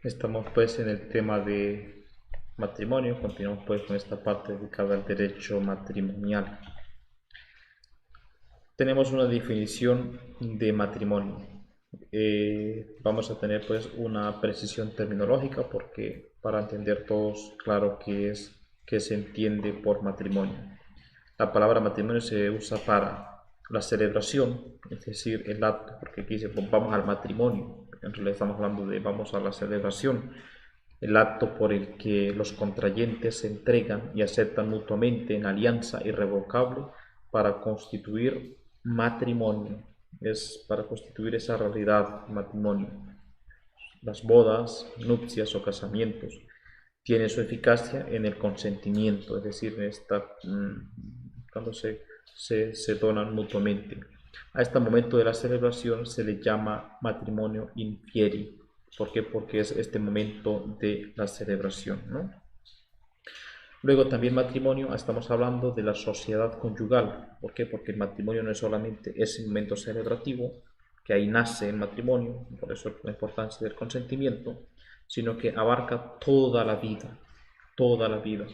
Estamos pues en el tema de matrimonio, continuamos pues con esta parte dedicada al derecho matrimonial. Tenemos una definición de matrimonio. Vamos a tener pues una precisión terminológica porque para entender todos claro qué se entiende por matrimonio. La palabra matrimonio se usa para la celebración, es decir, el acto, porque aquí dice pues, vamos al matrimonio, en realidad estamos hablando de vamos a la celebración, el acto por el que los contrayentes se entregan y aceptan mutuamente en alianza irrevocable para constituir matrimonio, es para constituir esa realidad, matrimonio. Las bodas, nupcias o casamientos tienen su eficacia en el consentimiento, es decir, cuando se donan mutuamente. A este momento de la celebración se le llama matrimonio in fieri. ¿Por qué? Porque es este momento de la celebración, ¿no? Luego también matrimonio, estamos hablando de la sociedad conyugal. ¿Por qué? Porque el matrimonio no es solamente ese momento celebrativo, que ahí nace el matrimonio, por eso la importancia del consentimiento, sino que abarca toda la vida, toda la vida.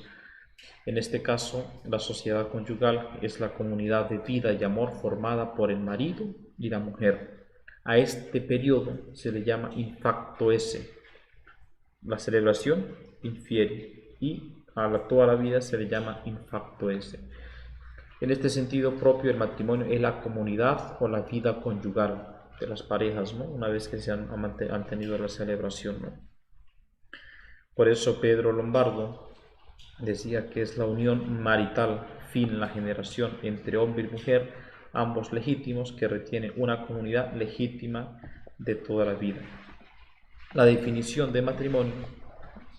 En este caso, la sociedad conyugal es la comunidad de vida y amor formada por el marido y la mujer. A este periodo se le llama infacto esse, la celebración infiere, y toda la vida se le llama infacto esse. En este sentido propio, el matrimonio es la comunidad o la vida conyugal de las parejas, ¿no? Una vez que han tenido la celebración, ¿no? Por eso Pedro Lombardo decía que es la unión marital, fin, la generación entre hombre y mujer, ambos legítimos, que retiene una comunidad legítima de toda la vida. La definición de matrimonio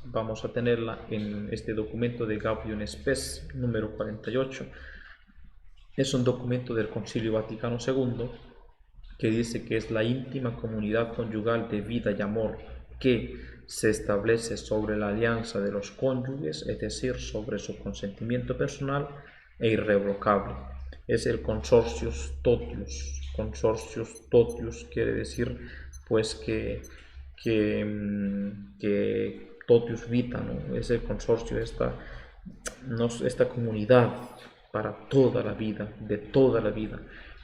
vamos a tenerla en este documento de Gaudium et Spes número 48. Es un documento del Concilio Vaticano II que dice que es la íntima comunidad conyugal de vida y amor que se establece sobre la alianza de los cónyuges, es decir, sobre su consentimiento personal e irrevocable. Es el consortius totius. Consortius totius quiere decir pues que totius vita, ¿no? Es el consorcio, esta comunidad para toda la vida, de toda la vida.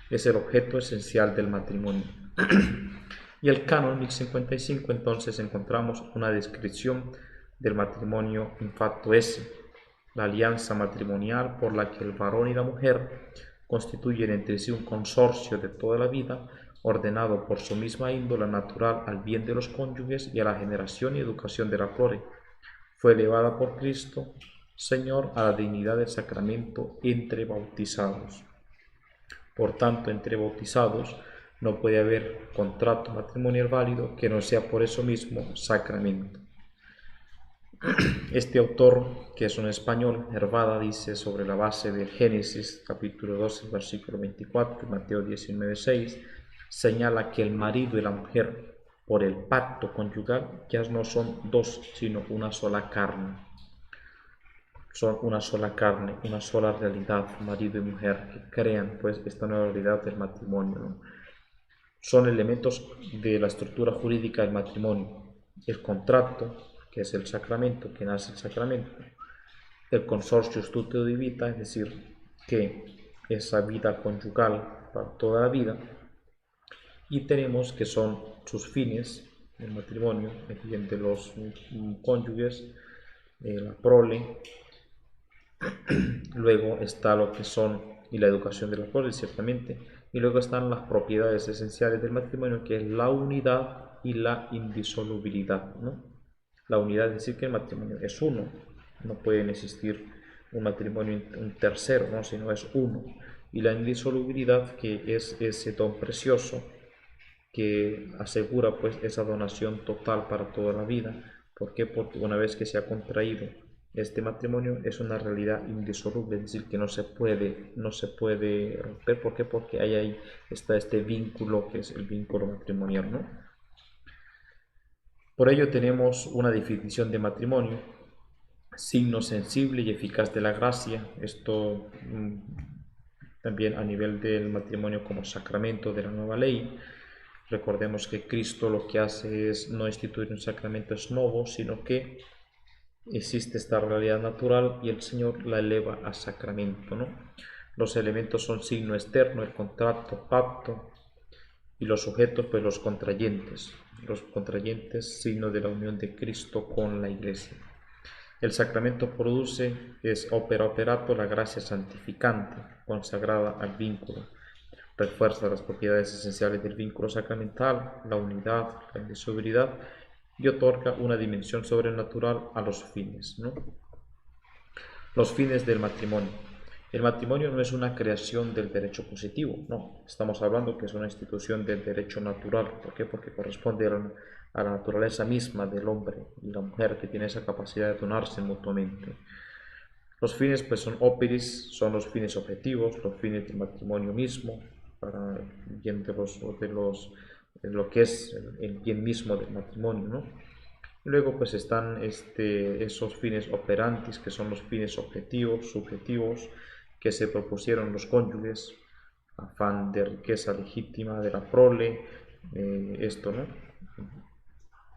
Es el objeto esencial del matrimonio. Y el canon 1055 entonces encontramos una descripción del matrimonio infacto esse, la alianza matrimonial por la que el varón y la mujer constituyen entre sí un consorcio de toda la vida, ordenado por su misma índole natural al bien de los cónyuges y a la generación y educación de la prole. Fue elevada por Cristo, Señor, a la dignidad del sacramento entre bautizados. Por tanto, entre bautizados no puede haber contrato matrimonial válido que no sea por eso mismo sacramento. Este autor, que es un español, Hervada, dice sobre la base del Génesis, capítulo 12, versículo 24, y Mateo 19, 6, señala que el marido y la mujer, por el pacto conyugal, ya no son dos, sino una sola carne. Son una sola carne, una sola realidad, marido y mujer, que crean pues esta nueva realidad del matrimonio, ¿no? Son elementos de la estructura jurídica del matrimonio: el contrato, que es el sacramento, que nace el sacramento; el consortius tutio di vita, es decir, que esa vida conyugal para toda la vida; y tenemos que son sus fines, el matrimonio, mediante los cónyuges, la prole. Luego está lo que son, y la educación de la prole, ciertamente, y luego están las propiedades esenciales del matrimonio, que es la unidad y la indisolubilidad, ¿no? La unidad es decir que el matrimonio es uno, no puede existir un matrimonio, un tercero, ¿no? Sino es uno. Y la indisolubilidad, que es ese don precioso que asegura pues esa donación total para toda la vida. ¿Por qué? Porque una vez que se ha contraído este matrimonio es una realidad indisoluble, es decir, que no se puede romper. ¿Por qué? Porque ahí está este vínculo que es el vínculo matrimonial, ¿no? Por ello tenemos una definición de matrimonio: signo sensible y eficaz de la gracia. Esto también a nivel del matrimonio como sacramento de la nueva ley. Recordemos que Cristo lo que hace es no instituir un sacramento ex novo, sino que existe esta realidad natural y el Señor la eleva a sacramento, ¿no? Los elementos son signo externo, el contrato, pacto, y los sujetos, pues los contrayentes. Los contrayentes, signo de la unión de Cristo con la Iglesia. El sacramento produce, es opera operato, la gracia santificante, consagrada al vínculo. Refuerza las propiedades esenciales del vínculo sacramental, la unidad, la indisolubilidad, y otorga una dimensión sobrenatural a los fines, ¿no? Los fines del matrimonio. El matrimonio no es una creación del derecho positivo, no. Estamos hablando que es una institución del derecho natural. ¿Por qué? Porque corresponde a la naturaleza misma del hombre y la mujer, que tiene esa capacidad de donarse mutuamente. Los fines, pues, son operis, son los fines objetivos, los fines del matrimonio mismo, para el bien de lo que es el bien mismo del matrimonio, ¿no? Luego, pues, están esos fines operantes, que son los fines objetivos, subjetivos, que se propusieron los cónyuges, afán de riqueza legítima de la prole, esto, ¿no?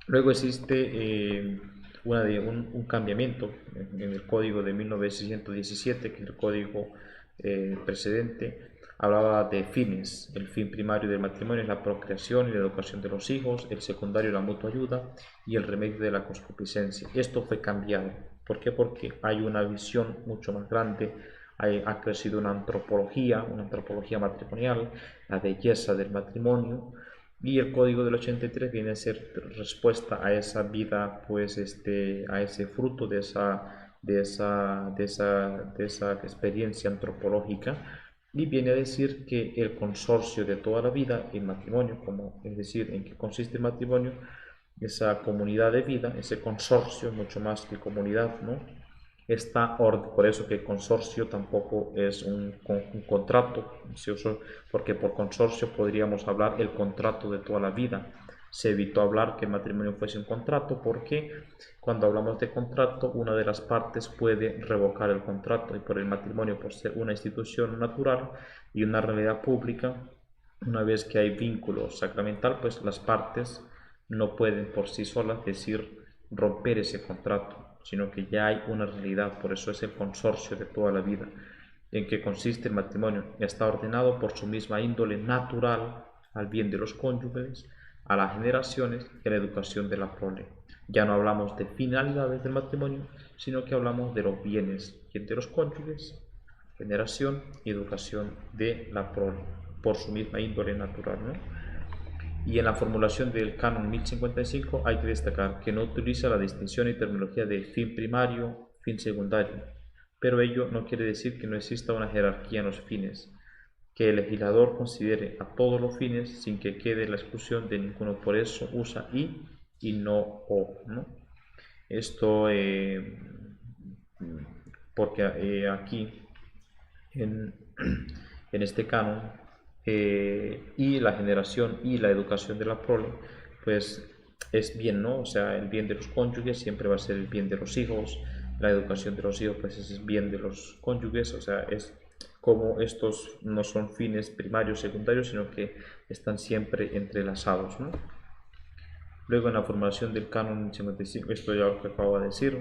Luego existe un cambiamiento en el código de 1917, que es el código precedente, hablaba de fines. El fin primario del matrimonio es la procreación y la educación de los hijos, el secundario la mutua ayuda y el remedio de la concupiscencia. Esto fue cambiado. ¿Por qué? Porque hay una visión mucho más grande, ha crecido una antropología matrimonial, la belleza del matrimonio, y el código del 83 viene a ser respuesta a esa vida, pues a ese fruto de esa experiencia antropológica, y viene a decir que el consorcio de toda la vida, el matrimonio, es decir, en qué consiste el matrimonio, esa comunidad de vida, ese consorcio, mucho más que comunidad, ¿no? Por eso que consorcio tampoco es un contrato, porque por consorcio podríamos hablar el contrato de toda la vida. Se evitó hablar que el matrimonio fuese un contrato, porque cuando hablamos de contrato, una de las partes puede revocar el contrato, y por el matrimonio, por ser una institución natural y una realidad pública, una vez que hay vínculo sacramental, pues las partes no pueden por sí solas decir romper ese contrato, sino que ya hay una realidad. Por eso es el consorcio de toda la vida. ¿En qué consiste el matrimonio? Está ordenado por su misma índole natural al bien de los cónyuges, a las generaciones y a la educación de la prole. Ya no hablamos de finalidades del matrimonio, sino que hablamos de los bienes, bien de los cónyuges, generación y educación de la prole, por su misma índole natural, ¿no? Y en la formulación del canon 1055 hay que destacar que no utiliza la distinción y terminología de fin primario, fin secundario, pero ello no quiere decir que no exista una jerarquía en los fines, que el legislador considere a todos los fines sin que quede la exclusión de ninguno. Por eso usa y no o, ¿no? Esto porque aquí en, en este canon, y la generación y la educación de la prole, pues es bien, ¿no? O sea, el bien de los cónyuges siempre va a ser el bien de los hijos, la educación de los hijos pues es el bien de los cónyuges, o sea, es como estos no son fines primarios, secundarios, sino que están siempre entrelazados, ¿no? Luego, en la formulación del canon 55, esto ya lo que acabo de decir,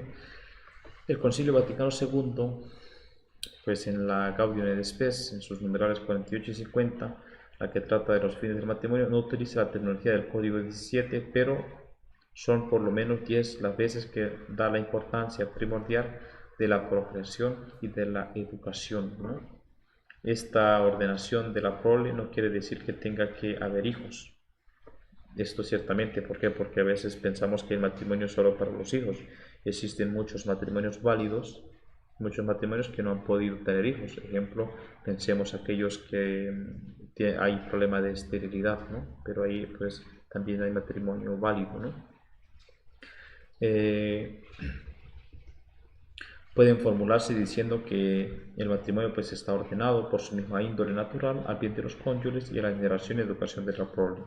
el Concilio Vaticano II, pues en la Gaudium et Spes, en sus numerales 48 y 50, la que trata de los fines del matrimonio, no utiliza la terminología del Código 17, pero son por lo menos 10 las veces que da la importancia primordial de la procreación y de la educación, ¿no? Esta ordenación de la prole no quiere decir que tenga que haber hijos. Esto ciertamente, ¿por qué? Porque a veces pensamos que el matrimonio es solo para los hijos. Existen muchos matrimonios válidos, muchos matrimonios que no han podido tener hijos. Por ejemplo, pensemos aquellos que hay problema de esterilidad, ¿no? Pero ahí pues también hay matrimonio válido, ¿no? Pueden formularse diciendo que el matrimonio pues está ordenado por su misma índole natural al bien de los cónyuges y a la generación y educación de la prole.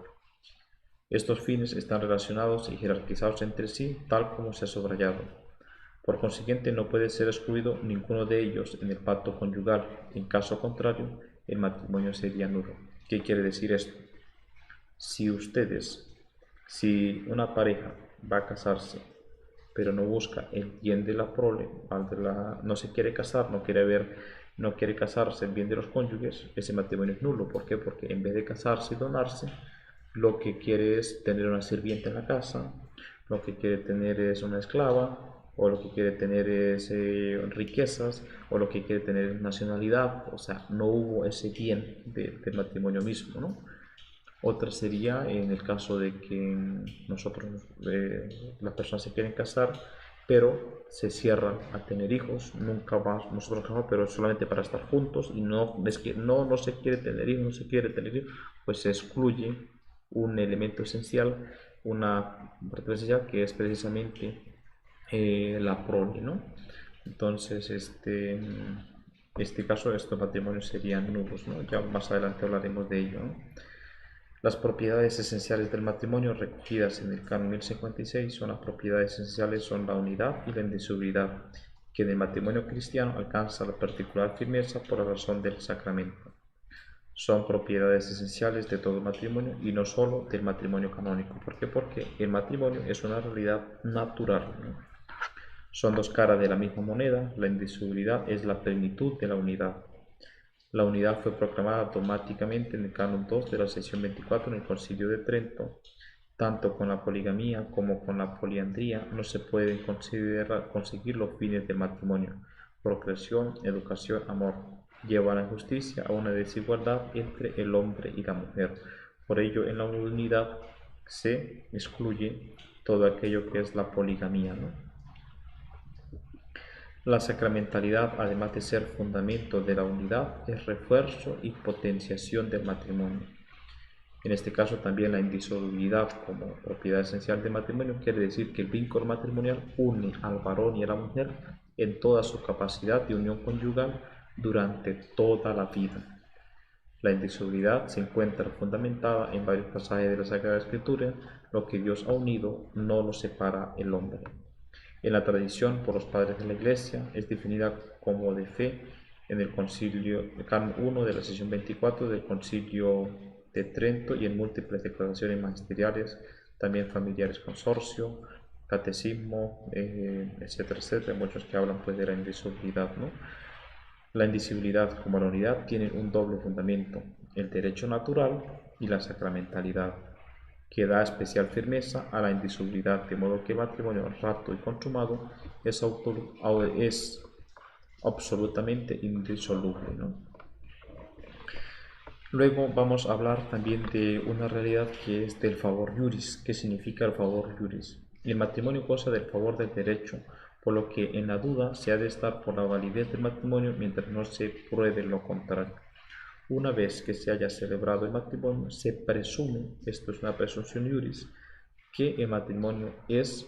Estos fines están relacionados y jerarquizados entre sí, tal como se ha subrayado. Por consiguiente, no puede ser excluido ninguno de ellos en el pacto conyugal. En caso contrario, el matrimonio sería nulo. ¿Qué quiere decir esto? Si una pareja va a casarse, pero no busca el bien de la prole, no se quiere casar, no quiere casarse el bien de los cónyuges, ese matrimonio es nulo. ¿Por qué? Porque en vez de casarse y donarse, lo que quiere es tener una sirvienta en la casa, lo que quiere tener es una esclava, o lo que quiere tener es riquezas, o lo que quiere tener es nacionalidad. O sea, no hubo ese bien del matrimonio mismo, ¿no? Otra sería en el caso de que las personas se quieren casar, pero se cierran a tener hijos, nunca más nosotros casamos, pero solamente para estar juntos, y no es que no se quiere tener hijos, no se quiere tener hijos, pues se excluye un elemento esencial, una parte esencial, que es precisamente la prole, ¿no? Entonces, este caso, estos matrimonios serían nulos, ¿no? Ya más adelante hablaremos de ello, ¿no? Las propiedades esenciales del matrimonio recogidas en el Canon 1056 son las propiedades esenciales, son la unidad y la indisolubilidad, que en el matrimonio cristiano alcanza la particular firmeza por la razón del sacramento. Son propiedades esenciales de todo matrimonio y no solo del matrimonio canónico. ¿Por qué? Porque el matrimonio es una realidad natural, ¿no? Son dos caras de la misma moneda. La indisolubilidad es la plenitud de la unidad. La unidad fue proclamada automáticamente en el Canon 2 de la sesión 24 en el Concilio de Trento. Tanto con la poligamía como con la poliandría no se pueden conseguir los fines del matrimonio: procreación, educación, amor. Llevan a la justicia a una desigualdad entre el hombre y la mujer. Por ello, en la unidad se excluye todo aquello que es la poligamía, ¿no? La sacramentalidad, además de ser fundamento de la unidad, es refuerzo y potenciación del matrimonio. En este caso, también la indisolubilidad como propiedad esencial del matrimonio quiere decir que el vínculo matrimonial une al varón y a la mujer en toda su capacidad de unión conyugal durante toda la vida. La indisolubilidad se encuentra fundamentada en varios pasajes de la Sagrada Escritura. Lo que Dios ha unido no lo separa el hombre. En la tradición por los padres de la Iglesia es definida como de fe en el Canon 1 de la sesión 24 del Concilio de Trento y en múltiples declaraciones magisteriales, también familiares, consorcio, catecismo, etcétera, etcétera, muchos que hablan pues de la indisolubilidad, ¿no? La indisolubilidad como la unidad tienen un doble fundamento: el derecho natural y la sacramentalidad, que da especial firmeza a la indisolubilidad, de modo que el matrimonio rato y consumado es absolutamente indisoluble, ¿no? Luego vamos a hablar también de una realidad que es del favor iuris. ¿Qué significa el favor iuris? El matrimonio goza del favor del derecho, por lo que en la duda se ha de estar por la validez del matrimonio mientras no se pruebe lo contrario. Una vez que se haya celebrado el matrimonio, se presume, esto es una presunción iuris, que el matrimonio es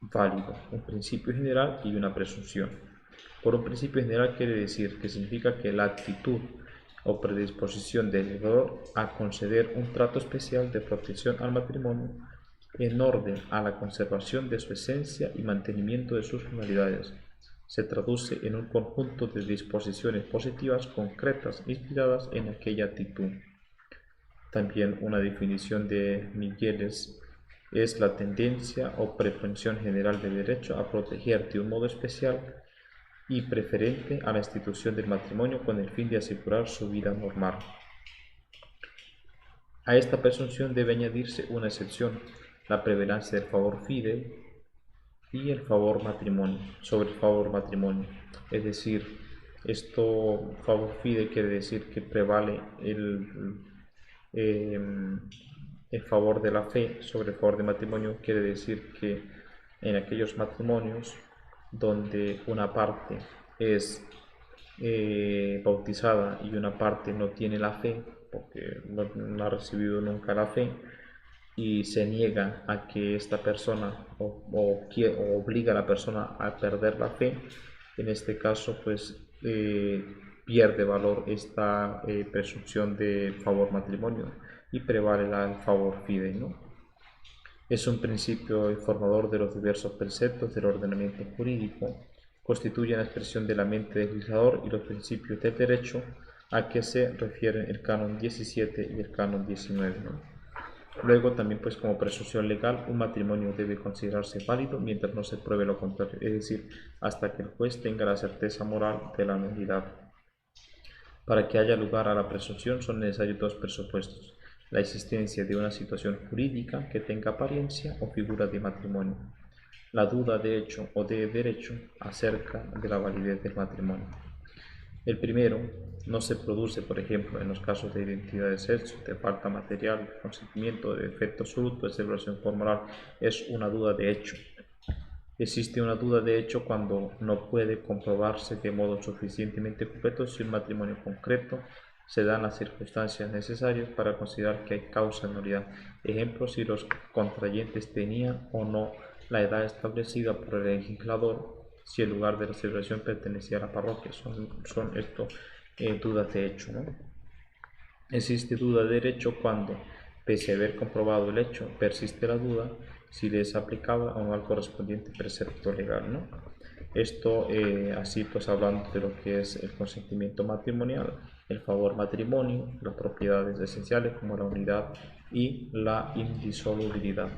válido, un principio general y una presunción. Por un principio general quiere decir que significa que la actitud o predisposición del heredor a conceder un trato especial de protección al matrimonio en orden a la conservación de su esencia y mantenimiento de sus finalidades se traduce en un conjunto de disposiciones positivas concretas inspiradas en aquella actitud. También una definición de Migueles es la tendencia o propensión general del derecho a proteger de un modo especial y preferente a la institución del matrimonio con el fin de asegurar su vida normal. A esta presunción debe añadirse una excepción: la prevalencia del favor fidei y el favor matrimonio sobre el favor matrimonio. Es decir, esto favor fidei quiere decir que prevale el favor de la fe sobre el favor de matrimonio. Quiere decir que en aquellos matrimonios donde una parte es bautizada y una parte no tiene la fe, porque no ha recibido nunca la fe, y se niega a que esta persona o obliga a la persona a perder la fe, en este caso pues pierde valor esta presunción de favor matrimonio y prevale el favor fidei, ¿no? Es un principio informador de los diversos preceptos del ordenamiento jurídico, constituye la expresión de la mente del legislador y los principios del derecho a que se refieren el canon 17 y el canon 19, ¿no? Luego también pues como presunción legal, un matrimonio debe considerarse válido mientras no se pruebe lo contrario, es decir, hasta que el juez tenga la certeza moral de la nulidad. Para que haya lugar a la presunción son necesarios dos presupuestos: la existencia de una situación jurídica que tenga apariencia o figura de matrimonio, la duda de hecho o de derecho acerca de la validez del matrimonio. El primero no se produce, por ejemplo, en los casos de identidad de sexo, de falta material, de consentimiento, de defecto absoluto, de celebración formal, es una duda de hecho. Existe una duda de hecho cuando no puede comprobarse de modo suficientemente completo si un matrimonio concreto se dan las circunstancias necesarias para considerar que hay causa de nulidad. Ejemplo, si los contrayentes tenían o no la edad establecida por el legislador, si el lugar de la celebración pertenecía a la parroquia. Son esto dudas de hecho, ¿no? Existe duda de derecho cuando, pese a haber comprobado el hecho, persiste la duda si le es aplicable o no al correspondiente precepto legal, ¿no? Esto, así pues hablando de lo que es el consentimiento matrimonial, el favor matrimonio, las propiedades esenciales como la unidad y la indisolubilidad.